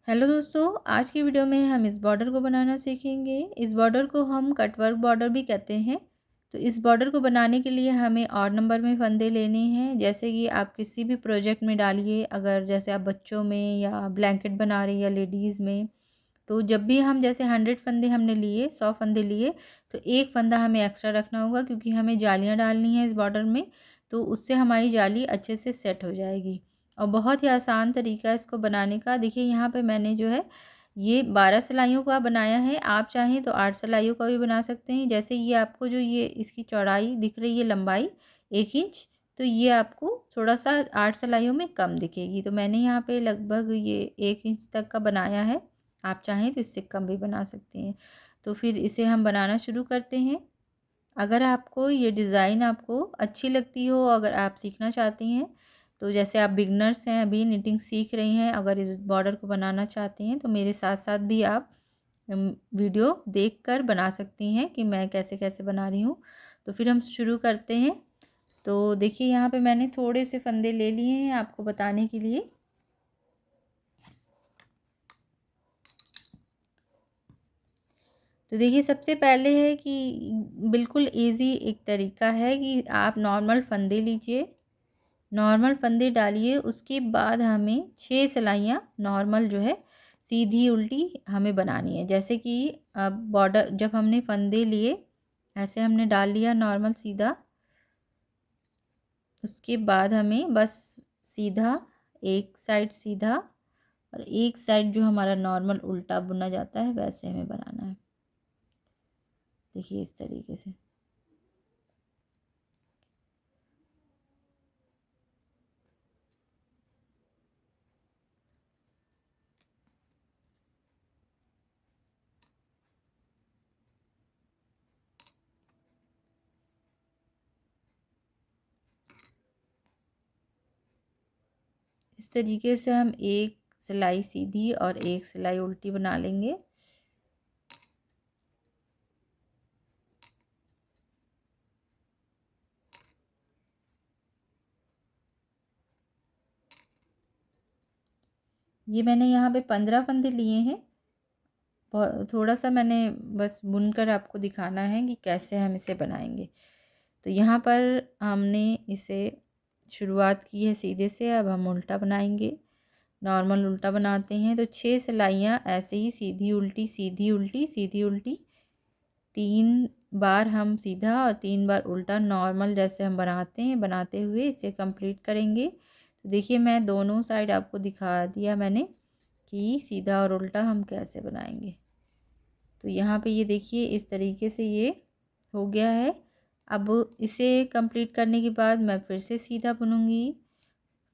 Hello दोस्तों, आज की वीडियो में हम इस बॉर्डर को बनाना सीखेंगे। इस बॉर्डर को हम कटवर्क बॉर्डर भी कहते हैं। तो इस बॉर्डर को बनाने के लिए हमें ऑड नंबर में फंदे लेने हैं। जैसे कि आप किसी भी प्रोजेक्ट में डालिए, अगर जैसे आप बच्चों में या ब्लैंकेट बना रहे हैं या लेडीज़ में, तो जब भी हम जैसे 100 फंदे हमने लिए, 100 फंदे लिए, तो एक फंदा हमें एक्स्ट्रा रखना होगा क्योंकि हमें जालियाँ डालनी है इस बॉर्डर में। तो उससे हमारी जाली अच्छे से सेट हो जाएगी। और बहुत ही आसान तरीका है इसको बनाने का। देखिए यहाँ पे मैंने जो है ये 12 सिलाइयों का बनाया है। आप चाहें तो 8 सिलाइयों का भी बना सकते हैं। जैसे ये आपको जो ये इसकी चौड़ाई दिख रही है, लंबाई 1 इंच, तो ये आपको थोड़ा-सा 8 सिलाइयों में कम दिखेगी। तो मैंने यहाँ पे लगभग ये 1 इंच तक का बनाया है। आप चाहें तो इससे कम भी बना सकते हैं। तो फिर इसे हम बनाना शुरू करते हैं। अगर आपको ये डिज़ाइन आपको अच्छी लगती हो, अगर आप सीखना चाहती हैं, तो जैसे आप बिगनर्स हैं, अभी निटिंग सीख रही हैं, अगर इस बॉर्डर को बनाना चाहती हैं, तो मेरे साथ-साथ भी आप वीडियो देखकर बना सकती हैं कि मैं कैसे-कैसे बना रही हूँ। तो फिर हम शुरू करते हैं। तो देखिए यहाँ पे मैंने थोड़े से फंदे ले लिए हैं आपको बताने के लिए। तो देखिए सबसे पहले है कि बिल्कुल ईज़ी एक तरीका है कि आप नॉर्मल फंदे लीजिए, नॉर्मल फंदे डालिए, उसके बाद हमें 6 सिलाइयाँ नॉर्मल जो है सीधी उल्टी हमें बनानी है। जैसे कि अब बॉर्डर जब हमने फंदे लिए, ऐसे हमने डाल लिया नॉर्मल सीधा, उसके बाद हमें बस सीधा एक साइड सीधा और एक साइड जो हमारा नॉर्मल उल्टा बुना जाता है वैसे हमें बनाना है। देखिए इस तरीके से। इस तरीके से हम एक सिलाई सीधी और एक सिलाई उल्टी बना लेंगे। ये मैंने यहाँ पे 15 फंदे लिए हैं। थोड़ा सा मैंने बस बुनकर आपको दिखाना है कि कैसे हम इसे बनाएंगे। तो यहाँ पर हमने इसे शुरुआत की है सीधे से, अब हम उल्टा बनाएंगे। नॉर्मल उल्टा बनाते हैं तो 6 सिलाइयाँ ऐसे ही सीधी उल्टी सीधी उल्टी सीधी उल्टी, 3 बार हम सीधा और 3 बार उल्टा नॉर्मल जैसे हम बनाते हैं, बनाते हुए इसे कंप्लीट करेंगे। तो देखिए मैं दोनों साइड आपको दिखा दिया मैंने कि सीधा और उल्टा हम कैसे बनाएंगे। तो यहाँ पे ये देखिए इस तरीके से ये हो गया है। अब इसे कंप्लीट करने के बाद मैं फिर से सीधा बुनूंगी,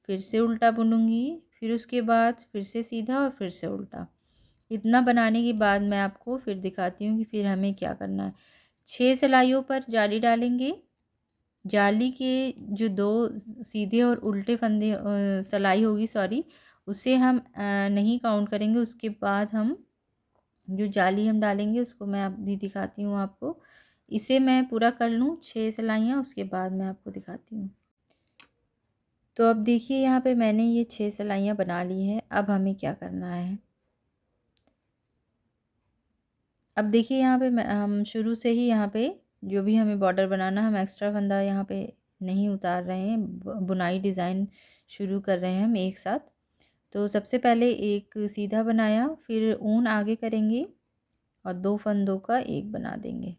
फिर से उल्टा बुनूंगी, फिर उसके बाद फिर से सीधा और फिर से उल्टा। इतना बनाने के बाद मैं आपको फिर दिखाती हूँ कि फिर हमें क्या करना है। 6 सिलाइयों पर जाली डालेंगे। जाली के जो 2 सीधे और उल्टे फंदे सिलाई होगी, सॉरी, उसे हम नहीं काउंट करेंगे। उसके बाद हम जो जाली हम डालेंगे उसको मैं अभी दिखाती हूँ आपको। इसे मैं पूरा कर लूँ 6 सिलाइयाँ, उसके बाद मैं आपको दिखाती हूँ। तो अब देखिए यहाँ पे मैंने ये 6 सिलाइयाँ बना ली हैं। अब हमें क्या करना है। अब देखिए यहाँ पे हम शुरू से ही यहाँ पे जो भी हमें बॉर्डर बनाना, हम एक्स्ट्रा फंदा यहाँ पे नहीं उतार रहे हैं। बुनाई डिज़ाइन शुरू कर रहे हैं हम एक साथ। तो सबसे पहले एक सीधा बनाया, फिर ऊन आगे करेंगे और 2 फंदों का एक बना देंगे।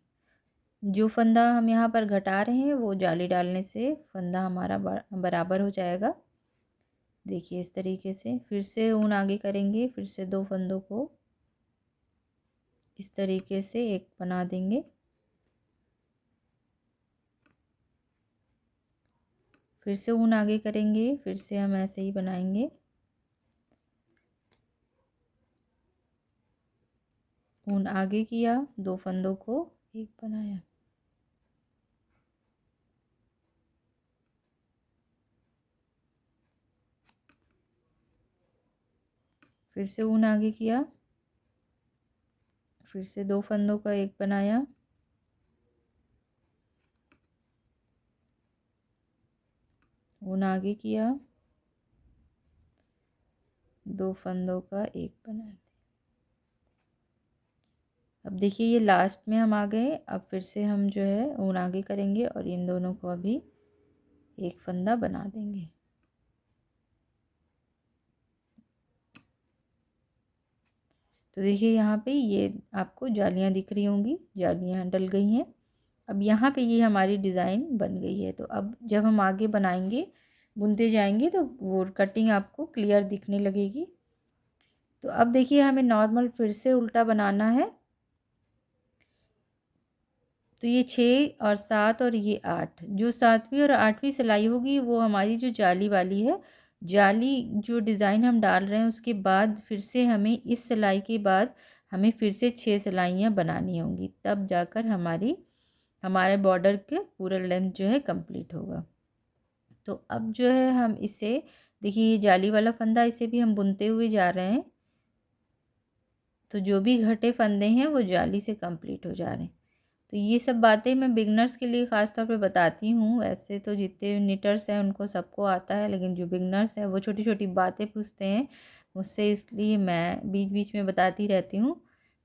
जो फंदा हम यहाँ पर घटा रहे हैं वो जाली डालने से फंदा हमारा बराबर हो जाएगा। देखिए इस तरीके से फिर से ऊन आगे करेंगे, फिर से 2 फंदों को इस तरीके से एक बना देंगे। फिर से ऊन आगे करेंगे, फिर से हम ऐसे ही बनाएंगे। ऊन आगे किया, 2 फंदों को एक बनाया। फिर से ऊन आगे किया, फिर से 2 फंदों का एक बनाया। ऊन आगे किया, 2 फंदों का एक बना दिया। अब देखिए ये लास्ट में हम आ गए। अब फिर से हम जो है ऊन आगे करेंगे और इन दोनों को अभी एक फंदा बना देंगे। तो देखिए यहाँ पे ये आपको जालियाँ दिख रही होंगी, जालियाँ डल गई हैं। अब यहाँ पे ये हमारी डिज़ाइन बन गई है। तो अब जब हम आगे बनाएंगे, बुनते जाएंगे, तो वो कटिंग आपको क्लियर दिखने लगेगी। तो अब देखिए हमें नॉर्मल फिर से उल्टा बनाना है। तो ये 6 और 7 और ये 8, जो 7वीं और 8वीं सिलाई होगी वो हमारी जो जाली वाली है, जाली जो डिज़ाइन हम डाल रहे हैं उसके बाद फिर से हमें इस सिलाई के बाद हमें फिर से 6 सिलाइयाँ बनानी होंगी, तब जाकर हमारे बॉर्डर के पूरा लेंथ जो है कंप्लीट होगा। तो अब जो है हम इसे देखिए ये जाली वाला फंदा, इसे भी हम बुनते हुए जा रहे हैं। तो जो भी घटे फंदे हैं वो जाली से कंप्लीट हो जा रहे हैं। तो ये सब बातें मैं बिगनर्स के लिए ख़ास तौर पे बताती हूँ। वैसे तो जितने निटर्स हैं उनको सबको आता है, लेकिन जो बिगनर्स हैं वो छोटी छोटी बातें पूछते हैं मुझसे, इसलिए मैं बीच बीच में बताती रहती हूँ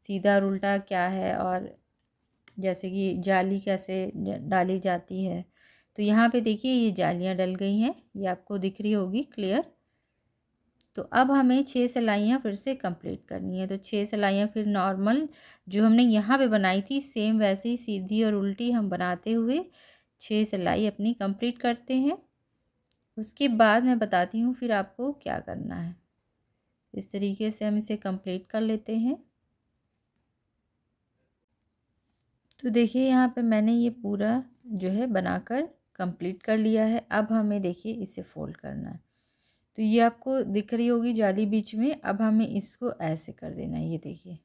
सीधा और उल्टा क्या है, और जैसे कि जाली कैसे डाली जाती है। तो यहाँ पे देखिए ये जालियाँ डल गई हैं, ये आपको दिख रही होगी क्लियर। तो अब हमें 6 सिलाइयाँ फिर से कंप्लीट करनी है। तो 6 सिलाइयाँ फिर नॉर्मल जो हमने यहाँ पे बनाई थी सेम वैसे ही सीधी और उल्टी हम बनाते हुए 6 सिलाई अपनी कंप्लीट करते हैं। उसके बाद मैं बताती हूँ फिर आपको क्या करना है। इस तरीके से हम इसे कंप्लीट कर लेते हैं। तो देखिए यहाँ पे मैंने ये पूरा जो है बनाकर कंप्लीट कर लिया है। अब हमें देखिए इसे फोल्ड करना है। तो ये आपको दिख रही होगी जाली बीच में। अब हमें इसको ऐसे कर देना है, ये देखिए।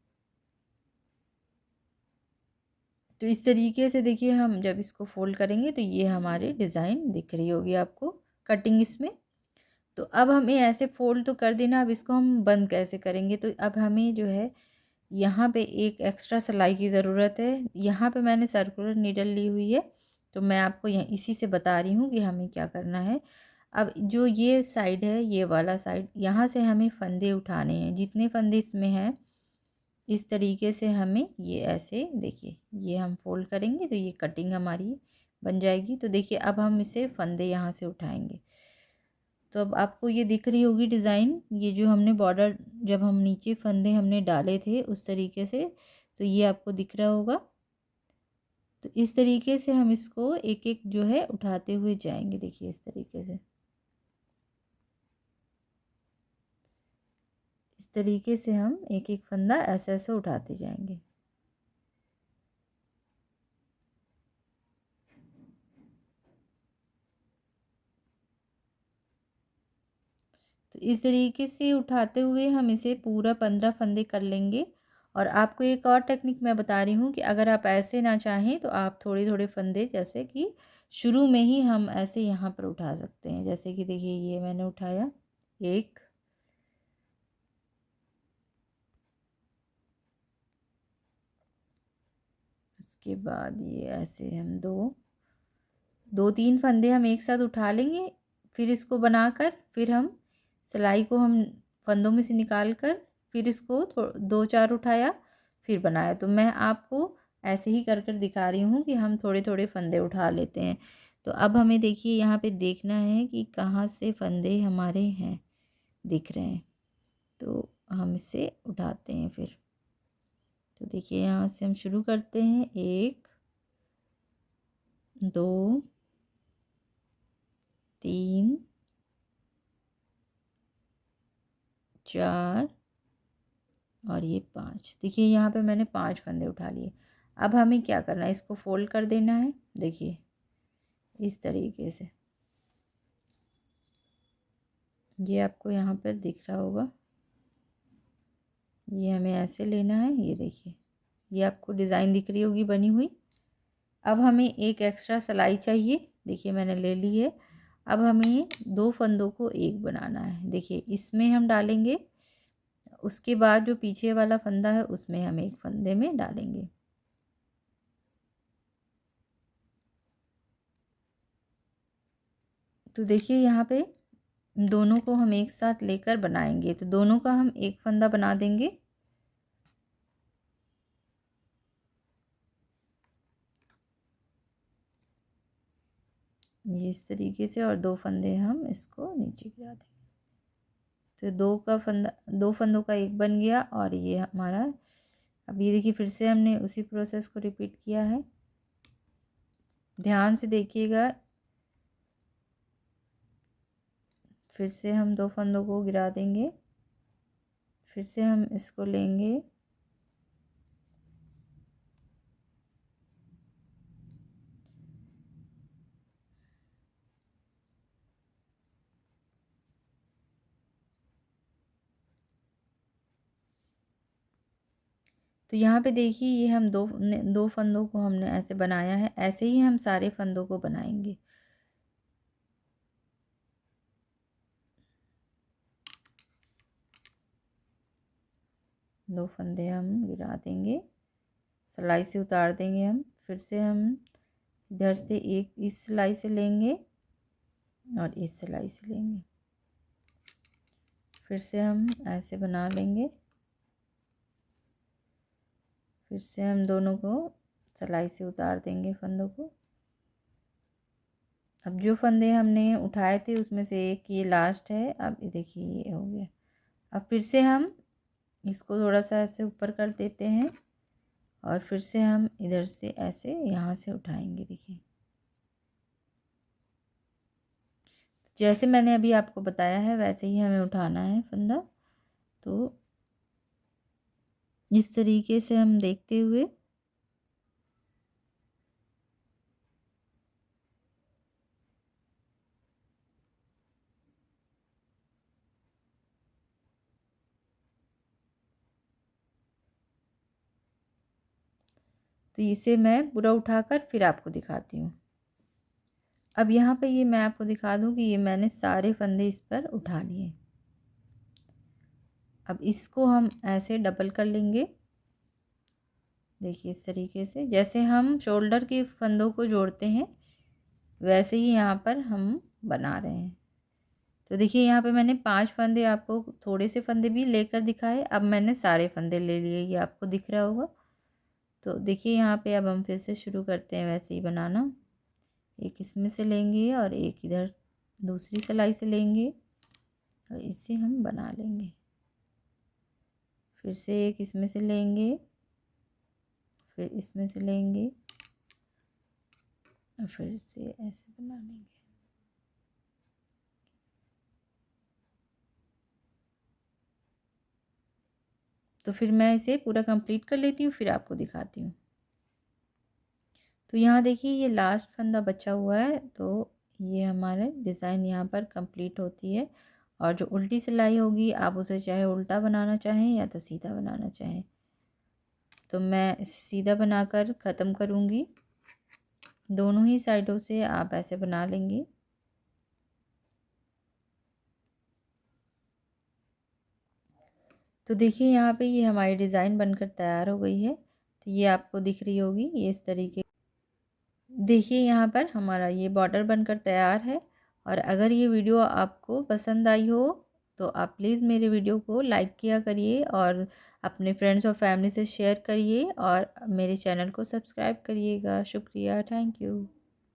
तो इस तरीके से देखिए हम जब इसको फोल्ड करेंगे तो ये हमारी डिज़ाइन दिख रही होगी आपको कटिंग इसमें। तो अब हमें ऐसे फोल्ड तो कर देना। अब इसको हम बंद कैसे करेंगे, तो अब हमें जो है यहाँ पे एक एक्स्ट्रा सिलाई की ज़रूरत है। यहाँ पे मैंने सर्कुलर नीडल ली हुई है, तो मैं आपको यहाँ इसी से बता रही हूँ कि हमें क्या करना है। अब जो ये साइड है, ये वाला साइड, यहाँ से हमें फंदे उठाने हैं, जितने फंदे इसमें हैं इस तरीके से हमें ये ऐसे देखिए ये हम फोल्ड करेंगे तो ये कटिंग हमारी बन जाएगी। तो देखिए अब हम इसे फंदे यहाँ से उठाएंगे। तो अब आपको ये दिख रही होगी डिज़ाइन, ये जो हमने बॉर्डर जब हम नीचे फंदे हमने डाले थे उस तरीके से, तो ये आपको दिख रहा होगा। तो इस तरीके से हम इसको एक एक जो है उठाते हुए जाएंगे। देखिए इस तरीके से, इस तरीके से हम एक एक फंदा ऐसे ऐसे उठाते जाएंगे। तो इस तरीके से उठाते हुए हम इसे पूरा 15 फंदे कर लेंगे। और आपको एक और टेक्निक मैं बता रही हूँ कि अगर आप ऐसे ना चाहें तो आप थोड़े थोड़े फंदे जैसे कि शुरू में ही हम ऐसे यहाँ पर उठा सकते हैं। जैसे कि देखिए ये मैंने उठाया एक, उसके बाद ये ऐसे हम दो तीन फंदे हम एक साथ उठा लेंगे। फिर इसको बनाकर फिर हम सिलाई को हम फंदों में से निकाल कर फिर इसको 2-4 उठाया फिर बनाया। तो मैं आपको ऐसे ही कर कर दिखा रही हूँ कि हम थोड़े थोड़े फंदे उठा लेते हैं। तो अब हमें देखिए यहाँ पे देखना है कि कहाँ से फंदे हमारे हैं, दिख रहे हैं, तो हम इसे उठाते हैं फिर। तो देखिए यहाँ से हम शुरू करते हैं 1 2 3 4 और ये 5। देखिए यहाँ पे मैंने 5 फंदे उठा लिए। अब हमें क्या करना है, इसको फोल्ड कर देना है। देखिए इस तरीके से, ये आपको यहाँ पर दिख रहा होगा, ये हमें ऐसे लेना है। ये देखिए ये आपको डिज़ाइन दिख रही होगी बनी हुई। अब हमें एक एक्स्ट्रा सिलाई चाहिए, देखिए मैंने ले ली है। अब हमें 2 फंदों को एक बनाना है। देखिए इसमें हम डालेंगे, उसके बाद जो पीछे वाला फंदा है उसमें हम एक फंदे में डालेंगे। तो देखिए यहाँ पे दोनों को हम एक साथ लेकर बनाएंगे। तो दोनों का हम एक फंदा बना देंगे। ये इस तरीके से, और 2 फंदे हम इसको नीचे गिरा देंगे। तो 2 फंदों का एक बन गया, और ये हमारा, अब ये देखिए फिर से हमने उसी प्रोसेस को रिपीट किया है। ध्यान से देखिएगा। फिर से हम 2 फंदों को गिरा देंगे, फिर से हम इसको लेंगे, तो यहाँ पे देखिए ये हम दो फंदों को हमने ऐसे बनाया है। ऐसे ही हम सारे फंदों को बनाएंगे। दो फंदे हम गिरा देंगे, सिलाई से उतार देंगे हम। फिर से हम इधर से एक इस सिलाई से लेंगे और इस सिलाई से लेंगे। फिर से हम ऐसे बना लेंगे। फिर से हम दोनों को सिलाई से उतार देंगे फंदों को। अब जो फंदे हमने उठाए थे उसमें से एक ये लास्ट है। अब देखिए ये हो गया। अब फिर से हम इसको थोड़ा सा ऐसे ऊपर कर देते हैं, और फिर से हम इधर से ऐसे यहाँ से उठाएंगे। देखिए जैसे मैंने अभी आपको बताया है वैसे ही हमें उठाना है फंदा। तो इस तरीके से हम देखते हुए तो इसे मैं पूरा उठाकर फिर आपको दिखाती हूँ। अब यहाँ पे ये मैं आपको दिखा दूँ कि ये मैंने सारे फंदे इस पर उठा लिए। अब इसको हम ऐसे डबल कर लेंगे। देखिए इस तरीके से जैसे हम शोल्डर के फंदों को जोड़ते हैं वैसे ही यहाँ पर हम बना रहे हैं। तो देखिए यहाँ पे मैंने 5 फंदे, आपको थोड़े से फंदे भी लेकर दिखाए। अब मैंने सारे फंदे ले लिए, ये आपको दिख रहा होगा। तो देखिए यहाँ पे अब हम फिर से शुरू करते हैं वैसे ही बनाना। एक इसमें से लेंगे और एक इधर दूसरी सिलाई से लेंगे और इसे हम बना लेंगे। फिर से एक इसमें से लेंगे, फिर इसमें से लेंगे और फिर से ऐसे बना लेंगे। तो फिर मैं इसे पूरा कंप्लीट कर लेती हूँ, फिर आपको दिखाती हूँ। तो यहाँ देखिए ये लास्ट फंदा बचा हुआ है। तो ये हमारे डिज़ाइन यहाँ पर कंप्लीट होती है। और जो उल्टी सिलाई होगी आप उसे चाहे उल्टा बनाना चाहें या तो सीधा बनाना चाहें। तो मैं इसे सीधा बनाकर ख़त्म करूँगी। दोनों ही साइडों से आप ऐसे बना लेंगे। तो देखिए यहाँ पे ये हमारी डिज़ाइन बनकर तैयार हो गई है। तो ये आपको दिख रही होगी ये इस तरीके। देखिए यहाँ पर हमारा ये बॉर्डर बनकर तैयार है। और अगर ये वीडियो आपको पसंद आई हो तो आप प्लीज़ मेरे वीडियो को लाइक किया करिए और अपने फ्रेंड्स और फैमिली से शेयर करिए और मेरे चैनल को सब्सक्राइब करिएगा। शुक्रिया, थैंक यू।